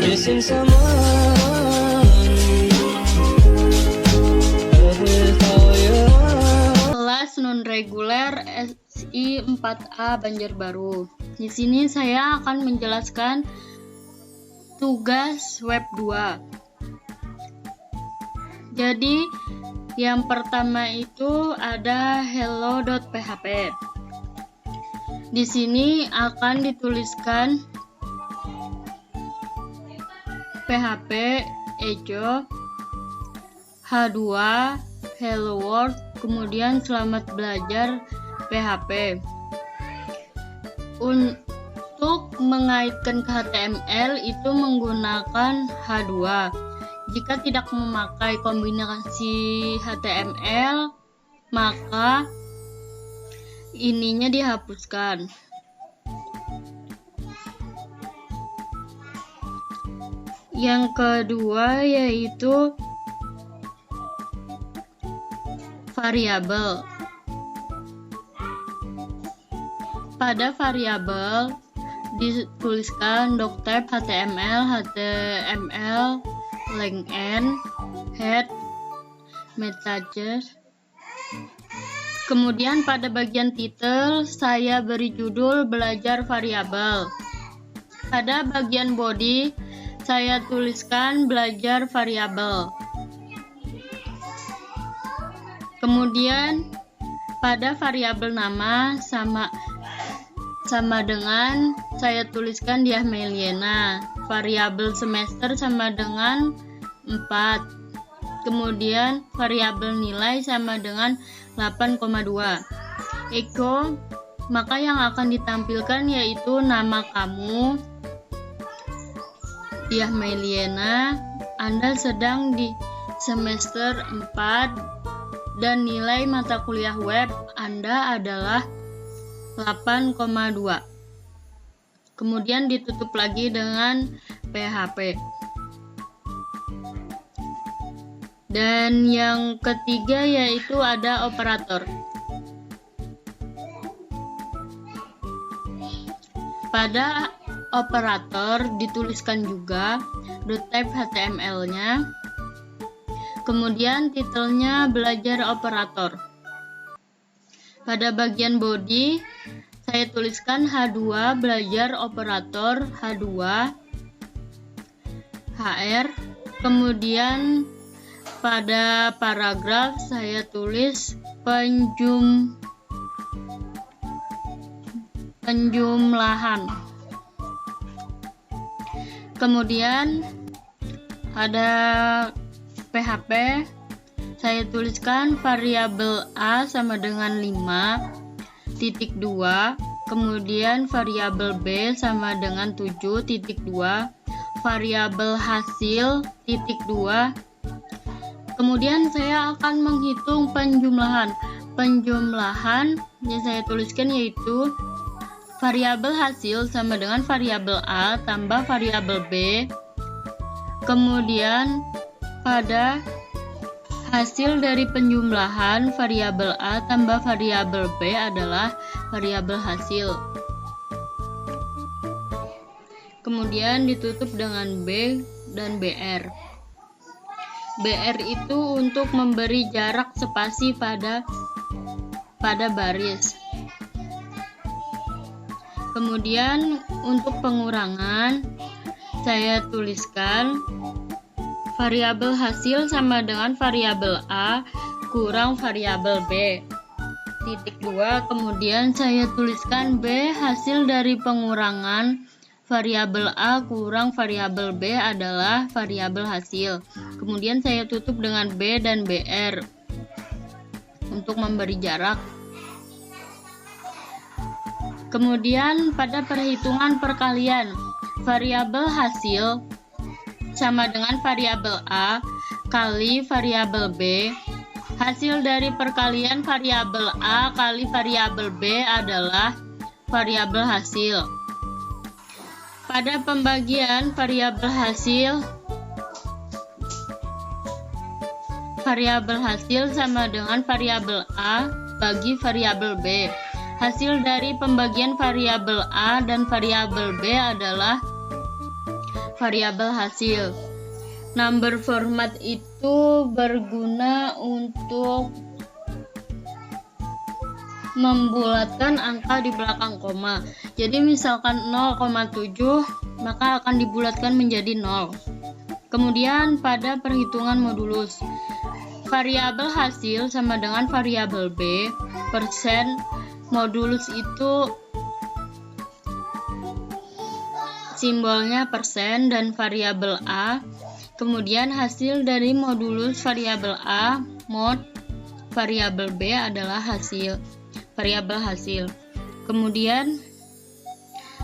missing someone. Kelas non reguler SI 4A Banjarbaru. Di sini saya akan menjelaskan tugas web 2. Jadi yang pertama itu ada hello.php. Di sini akan dituliskan PHP echo H2 hello world, kemudian selamat belajar PHP. Untuk mengaitkan ke HTML itu menggunakan H2. Jika tidak memakai kombinasi HTML, maka ininya dihapuskan. Yang kedua yaitu variabel. Pada variabel dituliskan doctype HTML, length, head, messages. Kemudian pada bagian title saya beri judul belajar variabel. Pada bagian body saya tuliskan belajar variabel. Kemudian pada variabel nama sama dengan saya tuliskan Diah Meliana. Variabel semester sama dengan 4. Kemudian variabel nilai sama dengan 8,2. Echo, maka yang akan ditampilkan yaitu nama kamu Diah Meliana, Anda sedang di semester 4 dan nilai mata kuliah web Anda adalah 8,2. Kemudian ditutup lagi dengan PHP. Dan yang ketiga yaitu ada operator. Pada operator dituliskan juga doctype HTML-nya. Kemudian titelnya belajar operator. Pada bagian body saya tuliskan H2 belajar operator H2 HR. Kemudian pada paragraf saya tulis penjumlahan. Kemudian ada PHP, saya tuliskan variabel A sama dengan 5.2, kemudian variabel B sama dengan 7.2, variabel hasil titik 2. Kemudian saya akan menghitung penjumlahan. Penjumlahan yang saya tuliskan yaitu variabel hasil sama dengan variabel A tambah variabel B. Kemudian pada hasil dari penjumlahan variabel A tambah variabel B adalah variabel hasil. Kemudian ditutup dengan B dan BR. BR itu untuk memberi jarak spasi pada baris. Kemudian untuk pengurangan saya tuliskan variabel hasil sama dengan variabel A kurang variabel B. Titik 2, kemudian saya tuliskan B hasil dari pengurangan variabel A kurang variabel B adalah variabel hasil. Kemudian saya tutup dengan B dan BR untuk memberi jarak. Kemudian pada perhitungan perkalian, variabel hasil sama dengan variabel A kali variabel B. Hasil dari perkalian variabel A kali variabel B adalah variabel hasil. Pada pembagian variabel hasil sama dengan variabel A bagi variabel B. Hasil dari pembagian variabel A dan variabel B adalah variabel hasil. Number format itu berguna untuk membulatkan angka di belakang koma. Jadi misalkan 0,7 maka akan dibulatkan menjadi 0. Kemudian pada perhitungan modulus, variabel hasil sama dengan variabel B, persen, modulus itu simbolnya persen dan variabel A. Kemudian hasil dari modulus variabel A, mod, variabel B adalah hasil, variabel hasil. Kemudian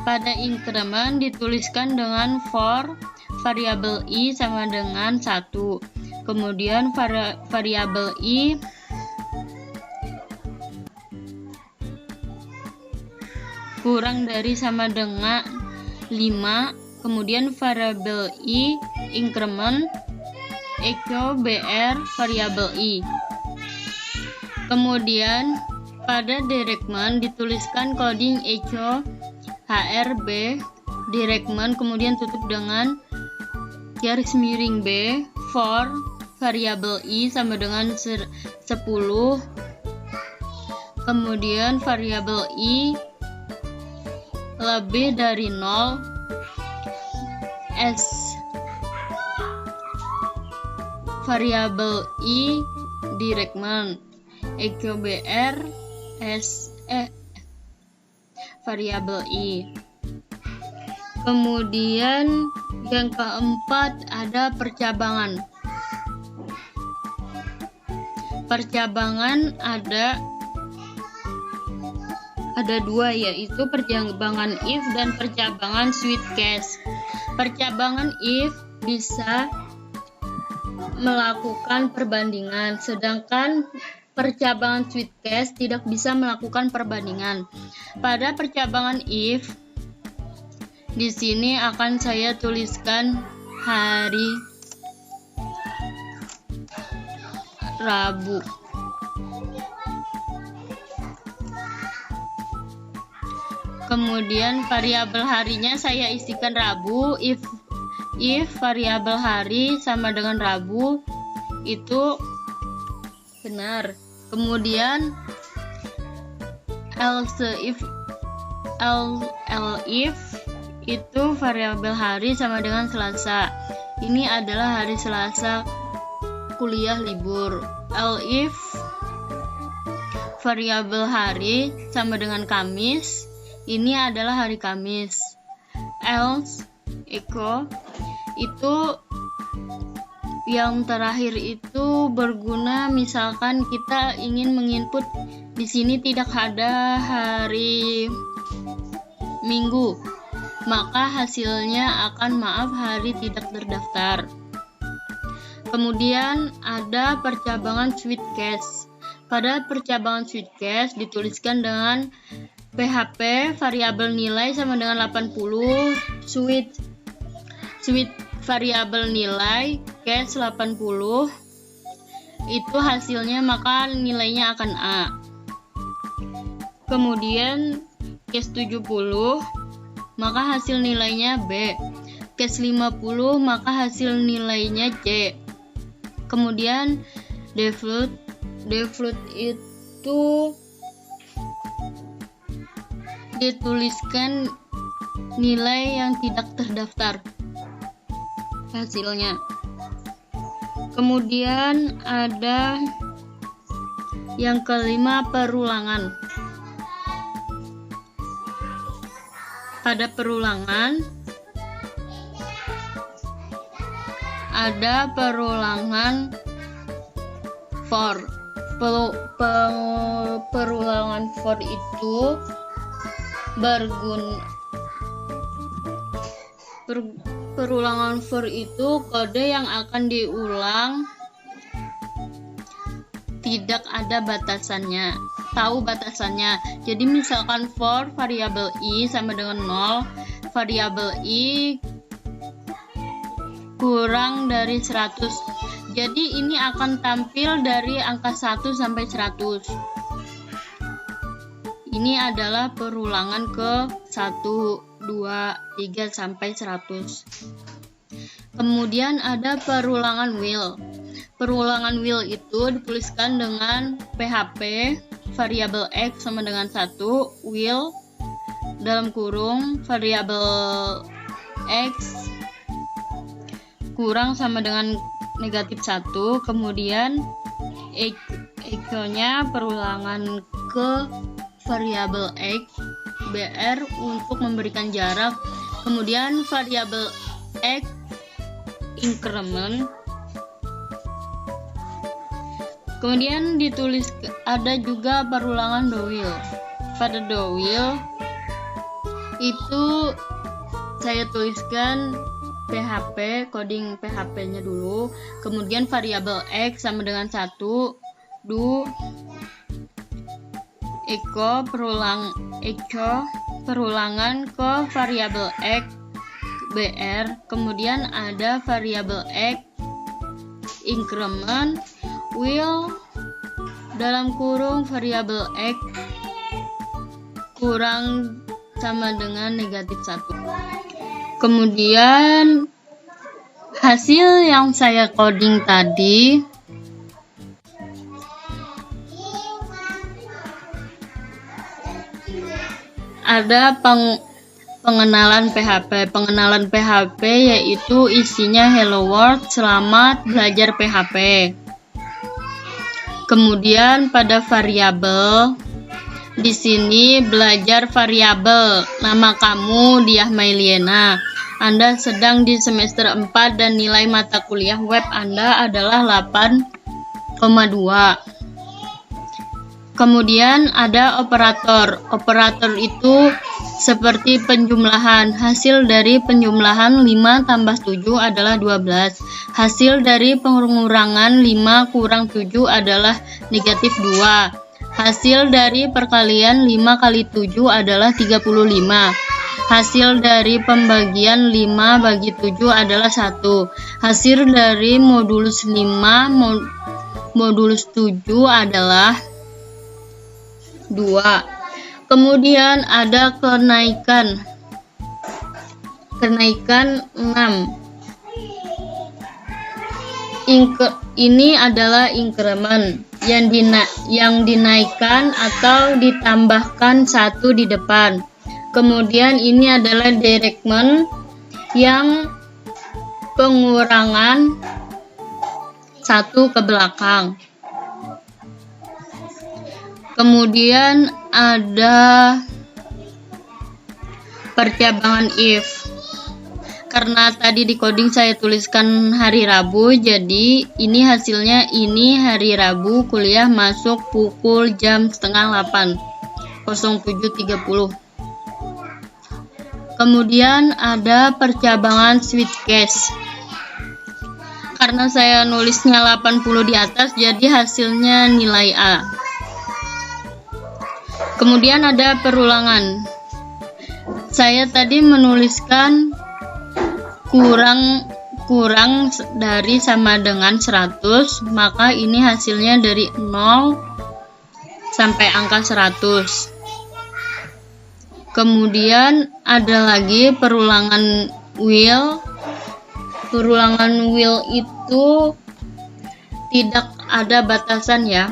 pada increment dituliskan dengan for variabel I sama dengan 1. Kemudian variabel I kurang dari sama dengan 5. Kemudian variabel I increment echo BR variabel I. Kemudian pada directment dituliskan coding echo HRB directment, kemudian tutup dengan garis miring B for variabel I sama dengan 10. Kemudian variabel I lebih dari 0 S variabel I directment echo BR S variabel I. Kemudian yang keempat ada percabangan. Percabangan ada dua, yaitu percabangan if dan percabangan switch case. Percabangan if bisa melakukan perbandingan, sedangkan percabangan switch case tidak bisa melakukan perbandingan. Pada percabangan if, di sini akan saya tuliskan hari Rabu. Kemudian variabel harinya saya isikan Rabu. If variabel hari sama dengan Rabu itu benar. Kemudian else if itu variabel hari sama dengan Selasa. Ini adalah hari Selasa, kuliah libur. If variabel hari sama dengan Kamis. Ini adalah hari Kamis. Else echo itu yang terakhir itu berguna misalkan kita ingin menginput di sini tidak ada hari Minggu, maka hasilnya akan hari tidak terdaftar. Kemudian ada percabangan switch case. Pada percabangan switch case dituliskan dengan PHP variabel nilai sama dengan 80, switch variabel nilai case 80, itu hasilnya maka nilainya akan A. Kemudian case 70 maka hasil nilainya B. Case 50 maka hasil nilainya C. Kemudian default itu dituliskan nilai yang tidak terdaftar hasilnya. Kemudian ada yang kelima, perulangan. Pada perulangan ada perulangan for. Perulangan for itu perulangan for itu kode yang akan diulang, tidak ada batasannya, tahu batasannya. Jadi misalkan for variabel I sama dengan 0, variabel I kurang dari 100. Jadi ini akan tampil dari angka 1 sampai 100. Ini adalah perulangan ke 1, 2, 3 sampai 100. Kemudian ada perulangan will. Perulangan will itu dituliskan dengan PHP variabel x sama dengan 1, will dalam kurung variabel x kurang sama dengan negatif 1, kemudian echo-nya perulangan ke variabel x br untuk memberikan jarak, kemudian variabel x increment. Kemudian ditulis ada juga perulangan do will. Pada do will itu saya tuliskan PHP, coding PHP-nya dulu, kemudian variabel x sama dengan 1, do echo perulangan ke variabel x br, kemudian ada variabel x increment will dalam kurung variabel x kurang sama dengan negatif 1. Kemudian hasil yang saya coding tadi ada pengenalan PHP. Pengenalan PHP yaitu isinya hello world, selamat belajar PHP. Kemudian pada variabel, di sini belajar variabel nama kamu Diah Mailiena. Anda sedang di semester 4 dan nilai mata kuliah web Anda adalah 8,2. Kemudian ada operator. Operator itu seperti penjumlahan. Hasil dari penjumlahan 5 tambah 7 adalah 12. Hasil dari pengurangan 5 kurang 7 adalah negatif 2. Hasil dari perkalian 5 kali 7 adalah 35. Hasil dari pembagian 5 bagi 7 adalah 1. Hasil dari modulus 5 modulus 7 adalah 2. Kemudian ada kenaikan 6. Ini adalah increment yang dinaikkan atau ditambahkan 1 di depan. Kemudian ini adalah decrement yang pengurangan 1 ke belakang. Kemudian ada percabangan if. Karena tadi di coding saya tuliskan hari Rabu, jadi ini hasilnya ini hari Rabu kuliah masuk pukul jam setengah 8, 07.30. Kemudian ada percabangan switch case. Karena saya nulisnya 80 di atas, jadi hasilnya nilai A. Kemudian ada perulangan. Saya tadi menuliskan kurang dari sama dengan 100, maka ini hasilnya dari 0 sampai angka 100. Kemudian ada lagi perulangan will. Perulangan will itu tidak ada batasan ya.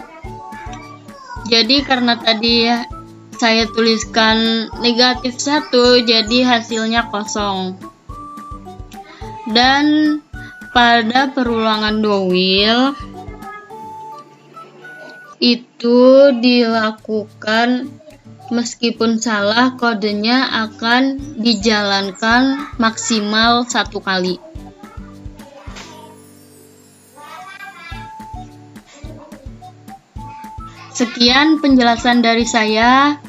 Jadi karena tadi saya tuliskan negatif 1, jadi hasilnya kosong. Dan pada perulangan do will itu dilakukan meskipun salah, kodenya akan dijalankan maksimal 1 kali. Sekian penjelasan dari saya.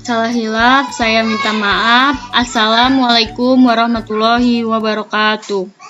Salah hilaf, saya minta maaf. Assalamualaikum warahmatullahi wabarakatuh.